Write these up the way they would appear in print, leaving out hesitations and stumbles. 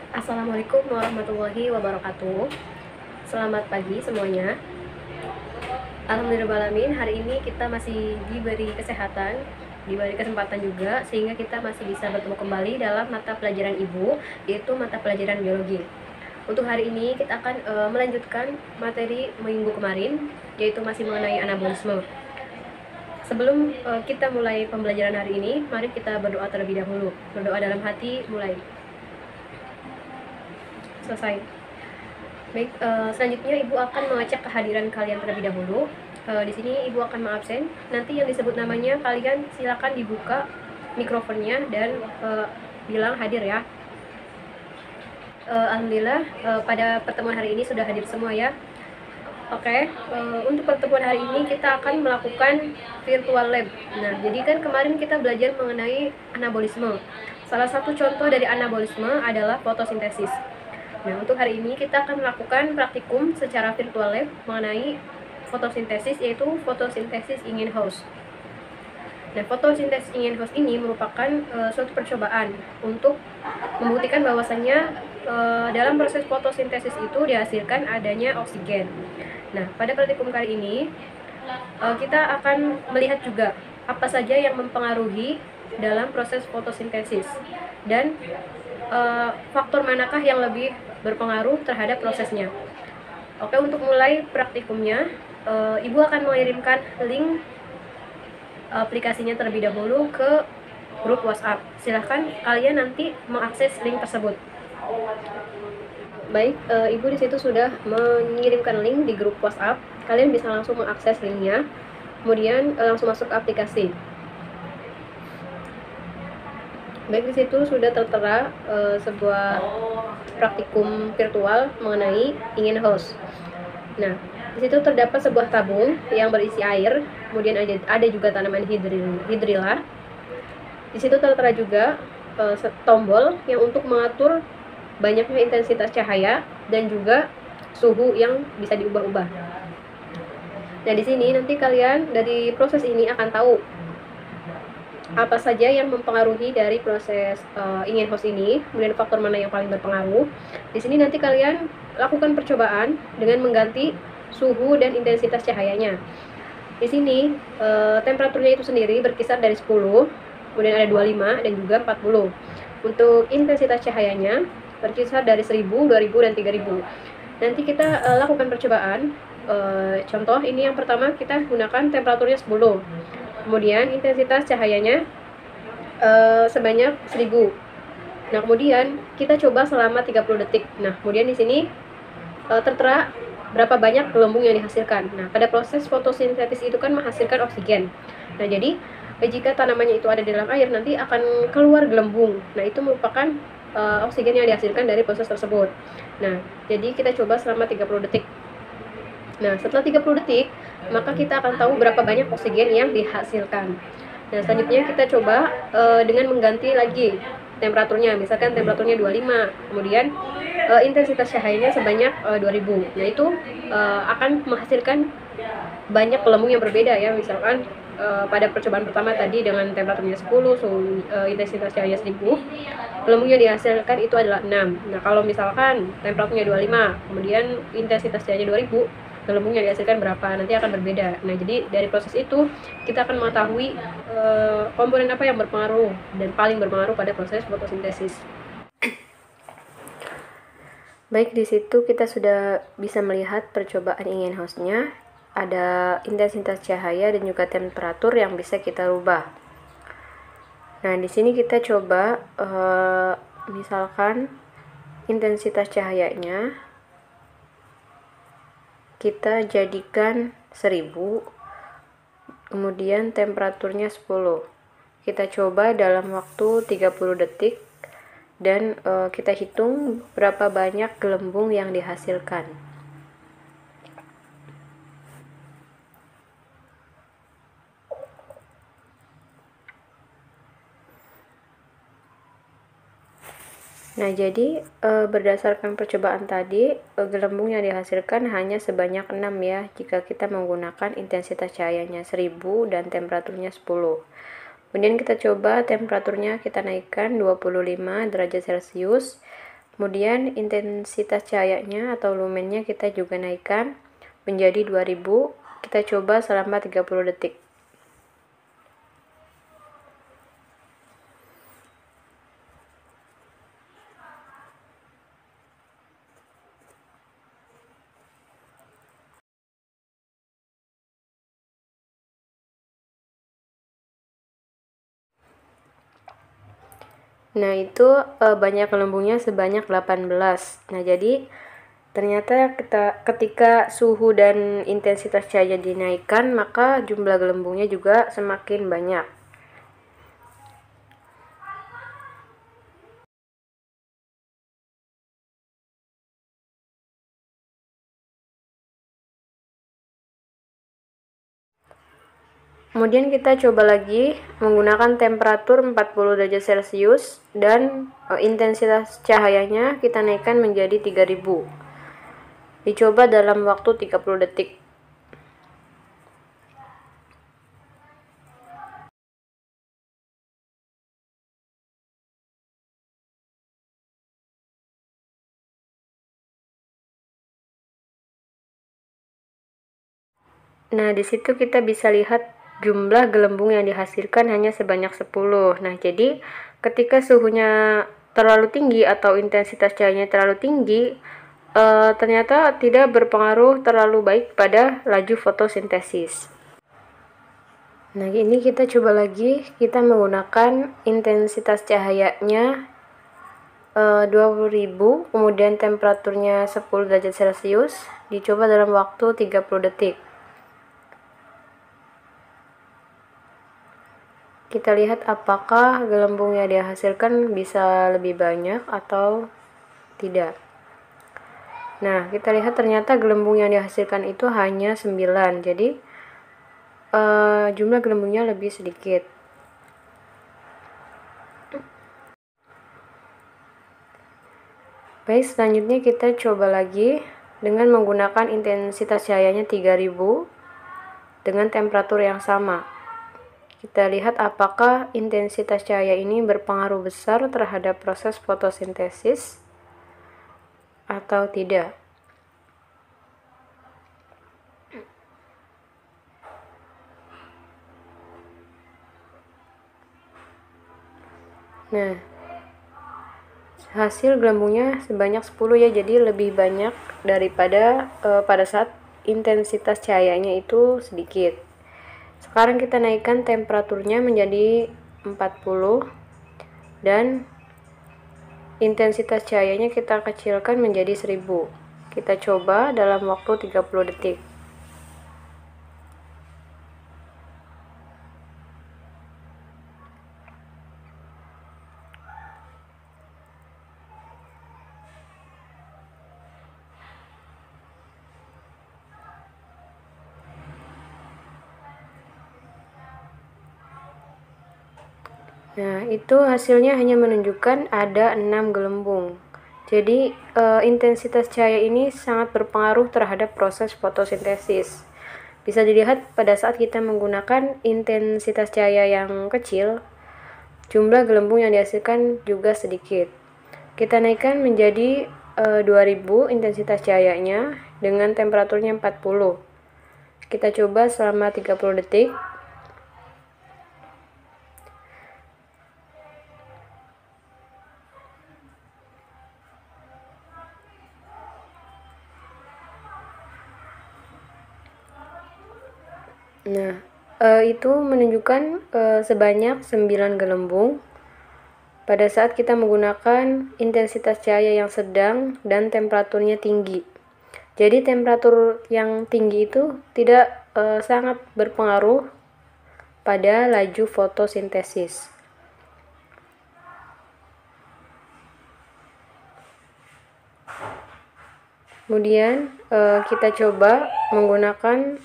Assalamualaikum warahmatullahi wabarakatuh. Selamat pagi semuanya. Alhamdulillahirrahmanirrahim, hari ini kita masih diberi kesehatan, diberi kesempatan juga, sehingga kita masih bisa bertemu kembali dalam mata pelajaran Ibu, yaitu mata pelajaran biologi. Untuk hari ini kita akan melanjutkan materi minggu kemarin, yaitu masih mengenai anabolisme. Sebelum kita mulai pembelajaran hari ini, mari kita berdoa terlebih dahulu. Berdoa dalam hati, mulai. Selesai. Baik, selanjutnya Ibu akan mengecek kehadiran kalian terlebih dahulu. Di sini Ibu akan mengabsen. Nanti yang disebut namanya kalian silakan dibuka mikrofonnya dan bilang hadir ya. Alhamdulillah pada pertemuan hari ini sudah hadir semua ya. Oke, untuk pertemuan hari ini kita akan melakukan virtual lab. Nah, jadi kan kemarin kita belajar mengenai anabolisme. Salah satu contoh dari anabolisme adalah fotosintesis. Nah, untuk hari ini kita akan melakukan praktikum secara virtual lab mengenai fotosintesis, yaitu fotosintesis in house. Nah, fotosintesis in house ini merupakan suatu percobaan untuk membuktikan bahwasannya dalam proses fotosintesis itu dihasilkan adanya oksigen. Nah, pada praktikum kali ini kita akan melihat juga apa saja yang mempengaruhi dalam proses fotosintesis dan faktor manakah yang lebih berpengaruh terhadap prosesnya. Oke, untuk mulai praktikumnya, Ibu akan mengirimkan link aplikasinya terlebih dahulu ke grup WhatsApp. Silahkan kalian nanti mengakses link tersebut. Baik, Ibu di situ sudah mengirimkan link di grup WhatsApp. Kalian bisa langsung mengakses linknya, kemudian langsung masuk ke aplikasi. Baik, di situ sudah tertera sebuah praktikum virtual mengenai in house. Nah, di situ terdapat sebuah tabung yang berisi air, kemudian ada juga tanaman hidrilla. Di situ tertera juga tombol yang untuk mengatur banyaknya intensitas cahaya dan juga suhu yang bisa diubah-ubah. Nah, di sini nanti kalian dari proses ini akan tahu apa saja yang mempengaruhi dari proses in house ini, kemudian faktor mana yang paling berpengaruh. Di sini nanti kalian lakukan percobaan dengan mengganti suhu dan intensitas cahayanya. Di sini temperaturnya itu sendiri berkisar dari 10, kemudian ada 25 dan juga 40. Untuk intensitas cahayanya berkisar dari 1000, 2000 dan 3000. Nanti kita lakukan percobaan. Contoh ini yang pertama kita gunakan temperaturnya 10. Kemudian intensitas cahayanya sebanyak 1000. Nah, kemudian kita coba selama 30 detik. Nah, kemudian di sini tertera berapa banyak gelembung yang dihasilkan. Nah, pada proses fotosintesis itu kan menghasilkan oksigen. Nah, jadi jika tanamannya itu ada di dalam air, nanti akan keluar gelembung. Nah, itu merupakan oksigen yang dihasilkan dari proses tersebut. Nah, jadi kita coba selama 30 detik. Nah, setelah 30 detik, maka kita akan tahu berapa banyak oksigen yang dihasilkan. Nah, selanjutnya kita coba dengan mengganti lagi temperaturnya. Misalkan temperaturnya 25, kemudian intensitas cahayanya sebanyak 2000. Nah, itu akan menghasilkan banyak gelembung yang berbeda ya. Misalkan pada percobaan pertama tadi dengan temperaturnya 10, suhu intensitas cahaya 1000, gelembung yang dihasilkan itu adalah 6. Nah, kalau misalkan temperaturnya 25, kemudian intensitas cahaya 2000, gelembung yang dihasilkan berapa, nanti akan berbeda. Nah, jadi dari proses itu kita akan mengetahui komponen apa yang berpengaruh dan paling berpengaruh pada proses fotosintesis. Baik, di situ kita sudah bisa melihat percobaan in house-nya. Ada intensitas cahaya dan juga temperatur yang bisa kita rubah. Nah, di sini kita coba misalkan intensitas cahayanya kita jadikan 1000, kemudian temperaturnya 10. Kita coba dalam waktu 30 detik dan kita hitung berapa banyak gelembung yang dihasilkan. Nah, jadi berdasarkan percobaan tadi, gelembung yang dihasilkan hanya sebanyak 6 ya, jika kita menggunakan intensitas cahayanya 1000 dan temperaturnya 10. Kemudian kita coba temperaturnya kita naikkan 25 derajat Celcius, Kemudian intensitas cahayanya atau lumennya kita juga naikkan menjadi 2000. Kita coba selama 30 detik. Nah, itu banyak gelembungnya sebanyak 18. Nah, jadi ternyata ketika suhu dan intensitas cahaya dinaikkan, maka jumlah gelembungnya juga semakin banyak. Kemudian kita coba lagi menggunakan temperatur 40 derajat Celcius dan intensitas cahayanya kita naikkan menjadi 3000. Dicoba dalam waktu 30 detik. Nah, di situ kita bisa lihat jumlah gelembung yang dihasilkan hanya sebanyak 10. Nah, jadi ketika suhunya terlalu tinggi atau intensitas cahayanya terlalu tinggi, ternyata tidak berpengaruh terlalu baik pada laju fotosintesis. Nah, ini kita coba lagi, kita menggunakan intensitas cahayanya 20.000, kemudian temperaturnya 10 derajat Celcius, dicoba dalam waktu 30 detik. Kita lihat apakah gelembung yang dihasilkan bisa lebih banyak atau tidak. Nah, kita lihat ternyata gelembung yang dihasilkan itu hanya 9. Jadi, jumlah gelembungnya lebih sedikit. Baik, selanjutnya kita coba lagi dengan menggunakan intensitas cahayanya 3000 dengan temperatur yang sama. Kita lihat apakah intensitas cahaya ini berpengaruh besar terhadap proses fotosintesis atau tidak. Nah, hasil gelembungnya sebanyak 10 ya, jadi lebih banyak daripada pada saat intensitas cahayanya itu sedikit. Sekarang kita naikkan temperaturnya menjadi 40 dan intensitas cahayanya kita kecilkan menjadi 1000. Kita coba dalam waktu 30 detik. Nah, itu hasilnya hanya menunjukkan ada 6 gelembung. Jadi, intensitas cahaya ini sangat berpengaruh terhadap proses fotosintesis. Bisa dilihat pada saat kita menggunakan intensitas cahaya yang kecil, jumlah gelembung yang dihasilkan juga sedikit. Kita naikkan menjadi 2000 intensitas cahayanya dengan temperaturnya 40. Kita coba selama 30 detik. Nah, itu menunjukkan sebanyak 9 gelembung pada saat kita menggunakan intensitas cahaya yang sedang dan temperaturnya tinggi. Jadi temperatur yang tinggi itu tidak sangat berpengaruh pada laju fotosintesis. Kemudian kita coba menggunakan,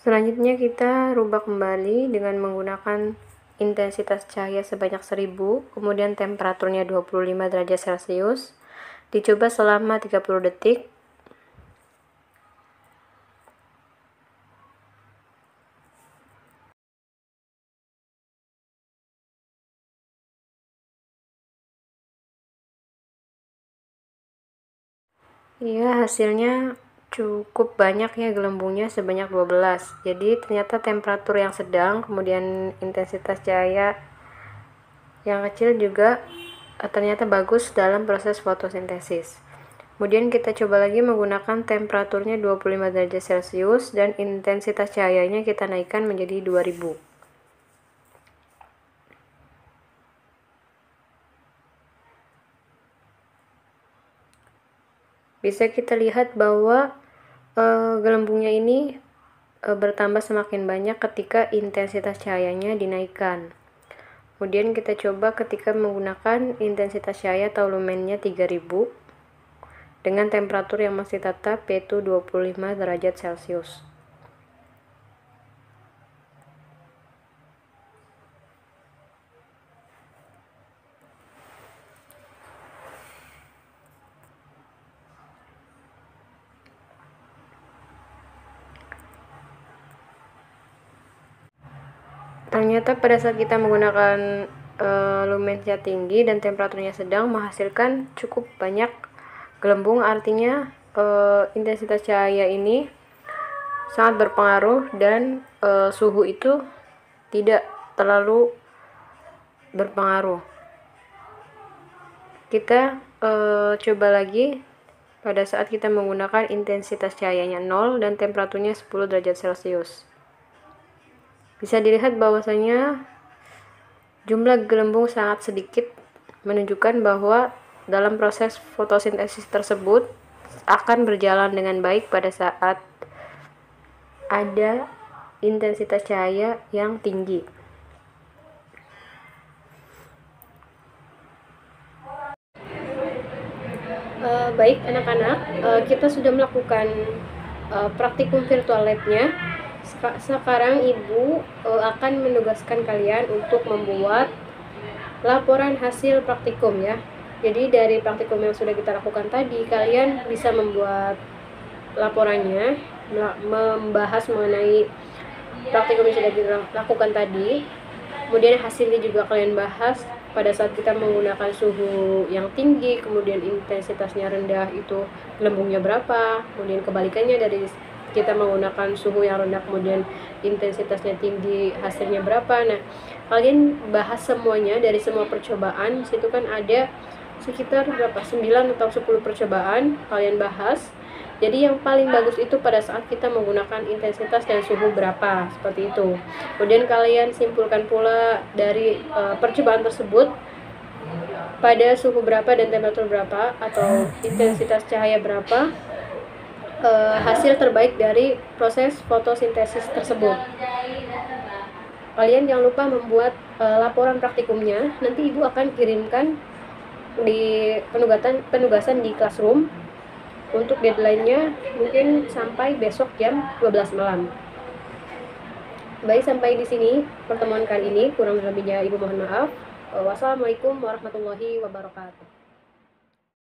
selanjutnya kita rubah kembali dengan menggunakan intensitas cahaya sebanyak 1000, kemudian temperaturnya 25 derajat Celcius. Dicoba selama 30 detik. Iya, hasilnya cukup banyak ya gelembungnya, sebanyak 12. Jadi ternyata temperatur yang sedang, kemudian intensitas cahaya yang kecil juga ternyata bagus dalam proses fotosintesis. Kemudian kita coba lagi menggunakan temperaturnya 25 derajat Celcius dan intensitas cahayanya kita naikkan menjadi 2000. Bisa kita lihat bahwa gelembungnya ini bertambah semakin banyak ketika intensitas cahayanya dinaikkan. Kemudian kita coba ketika menggunakan intensitas cahaya atau lumennya 3000 dengan temperatur yang masih tetap yaitu 25 derajat Celcius. Ternyata pada saat kita menggunakan lumensnya tinggi dan temperaturnya sedang menghasilkan cukup banyak gelembung, artinya intensitas cahaya ini sangat berpengaruh dan suhu itu tidak terlalu berpengaruh. Kita coba lagi pada saat kita menggunakan intensitas cahayanya 0 dan temperaturnya 10 derajat Celcius. Bisa dilihat bahwasanya jumlah gelembung sangat sedikit, menunjukkan bahwa dalam proses fotosintesis tersebut akan berjalan dengan baik pada saat ada intensitas cahaya yang tinggi. Baik anak-anak, kita sudah melakukan praktikum virtual lab-nya. Sekarang Ibu akan menugaskan kalian untuk membuat laporan hasil praktikum ya. Jadi dari praktikum yang sudah kita lakukan tadi, kalian bisa membuat laporannya, membahas mengenai praktikum yang sudah kita lakukan tadi. Kemudian hasilnya juga kalian bahas pada saat kita menggunakan suhu yang tinggi, kemudian intensitasnya rendah itu gelembungnya berapa, kemudian kebalikannya dari kita menggunakan suhu yang rendah kemudian intensitasnya tinggi hasilnya berapa. Nah, kalian bahas semuanya dari semua percobaan. Situ kan ada sekitar berapa, 9 atau 10 percobaan kalian bahas. Jadi yang paling bagus itu pada saat kita menggunakan intensitas dan suhu berapa, seperti itu. Kemudian kalian simpulkan pula dari percobaan tersebut pada suhu berapa dan temperatur berapa atau intensitas cahaya berapa hasil terbaik dari proses fotosintesis tersebut. Kalian jangan lupa membuat laporan praktikumnya. Nanti Ibu akan kirimkan di penugasan di Classroom. Untuk deadline-nya mungkin sampai besok jam 12 malam. Baik, sampai di sini pertemuan kali ini. Kurang lebihnya Ibu mohon maaf. Wassalamualaikum warahmatullahi wabarakatuh.